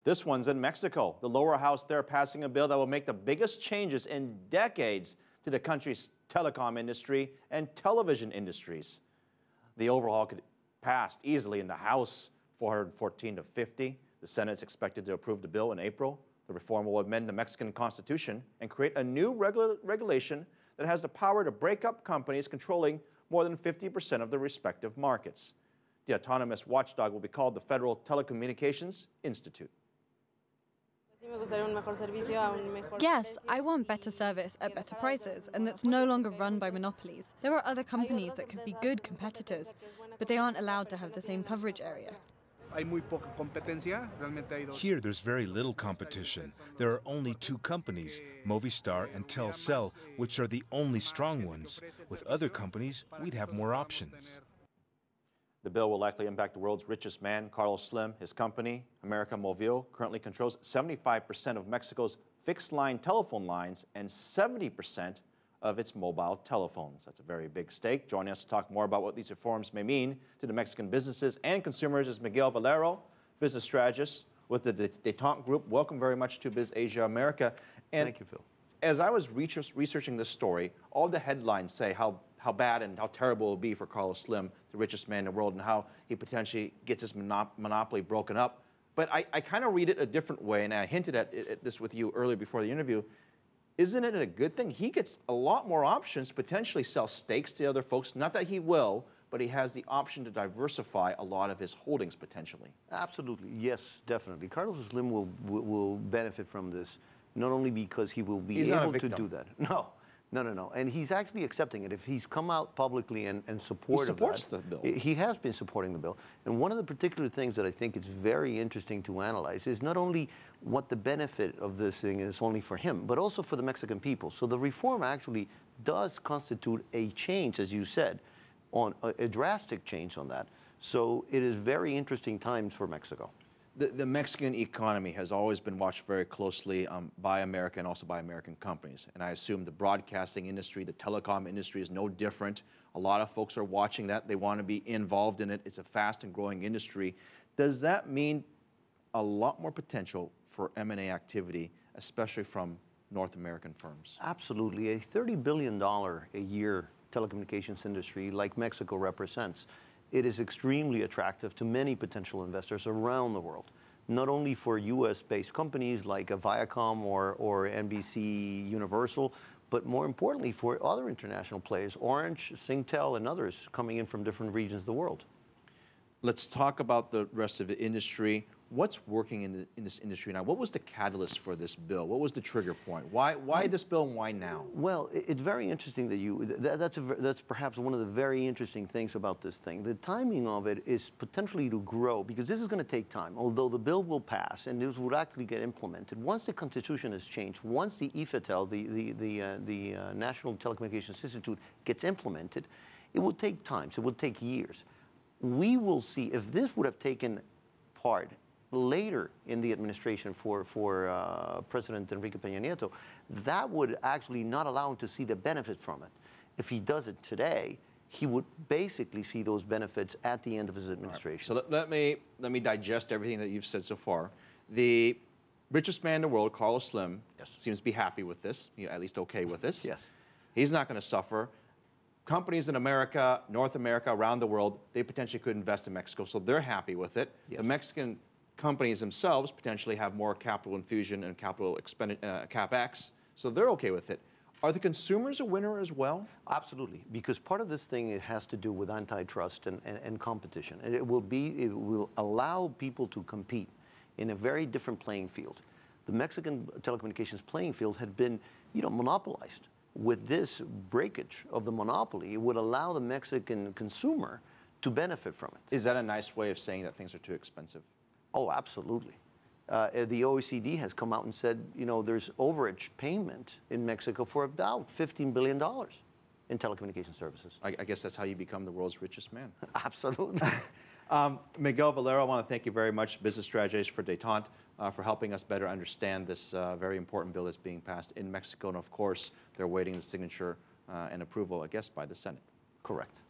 This one's in Mexico. The lower house there passing a bill that will make the biggest changes in decades to the country's telecom industry and television industries. The overhaul could pass easily in the House, 414 to 50. The Senate is expected to approve the bill in April. The reform will amend the Mexican Constitution and create a new regulation that has the power to break up companies controlling more than 50% of the respective markets. The autonomous watchdog will be called the Federal Telecommunications Institute. Yes, I want better service at better prices, and that's no longer run by monopolies. There are other companies that could be good competitors, but they aren't allowed to have the same coverage area. Here, there's very little competition. There are only two companies, Movistar and Telcel, which are the only strong ones. With other companies, we'd have more options. The bill will likely impact the world's richest man, Carlos Slim. His company, América Móvil, currently controls 75% of Mexico's fixed-line telephone lines and 70% of its mobile telephones. That's a very big stake. Joining us to talk more about what these reforms may mean to the Mexican businesses and consumers is Miguel Vaero, business strategist with the Detente Group. Welcome very much to Biz Asia America. And thank you, Phil. As I was researching this story, all the headlines say how bad and how terrible it will be for Carlos Slim, the richest man in the world, and how he potentially gets his monopoly broken up. But I kind of read it a different way, and I hinted at this with you earlier before the interview. Isn't it a good thing? He gets a lot more options to potentially sell stakes to other folks. Not that he will, but he has the option to diversify a lot of his holdings potentially. Absolutely, yes, definitely. Carlos Slim will benefit from this, not only because he will be able to do that. No. And he's actually accepting it. If he's come out publicly and supports the bill. He has been supporting the bill. And one of the particular things that I think is very interesting to analyze is not only what the benefit of this thing is only for him, but also for the Mexican people. So the reform actually does constitute a change, as you said, on a drastic change on that. So it is very interesting times for Mexico. The Mexican economy has always been watched very closely by America and also by American companies. And I assume the broadcasting industry, the telecom industry is no different. A lot of folks are watching that. They want to be involved in it. It's a fast and growing industry. Does that mean a lot more potential for M&A activity, especially from North American firms? Absolutely. A $30 billion a year telecommunications industry like Mexico represents, it is extremely attractive to many potential investors around the world, not only for US-based companies like Viacom or NBC Universal, but more importantly for other international players, Orange, Singtel, and others coming in from different regions of the world. Let's talk about the rest of the industry. What's working in this industry now? What was the catalyst for this bill? What was the trigger point? Why this bill and why now? Well, it's very interesting that that's perhaps one of the very interesting things about this thing. The timing of it is potentially to grow, because this is going to take time. Although the bill will pass and this will actually get implemented, once the Constitution is changed, once the IFETEL, the National Telecommunications Institute, gets implemented, it will take time. So it will take years. We will see if this would have taken part later in the administration for President Enrique Peña Nieto, that would actually not allow him to see the benefit from it. If he does it today, he would basically see those benefits at the end of his administration. Right. So let me digest everything that you've said so far. The richest man in the world, Carlos Slim, seems to be happy with this, at least okay with this. Yes. He's not going to suffer. Companies in America, North America, around the world, they potentially could invest in Mexico, so they're happy with it. Yes. The Mexican companies themselves potentially have more capital infusion and capital CapEx, so they're okay with it. Are the consumers a winner as well? Absolutely, because part of this thing, it has to do with antitrust and competition. And it will allow people to compete in a very different playing field. The Mexican telecommunications playing field had been, monopolized. With this breakage of the monopoly, it would allow the Mexican consumer to benefit from it. Is that a nice way of saying that things are too expensive? Oh, absolutely. The OECD has come out and said, there's overage payment in Mexico for about $15 billion in telecommunication services. I guess that's how you become the world's richest man. Absolutely. Miguel Vaero, I want to thank you very much, business strategist for Detente, for helping us better understand this very important bill that's being passed in Mexico. And of course, they're awaiting the signature and approval, I guess, by the Senate. Correct.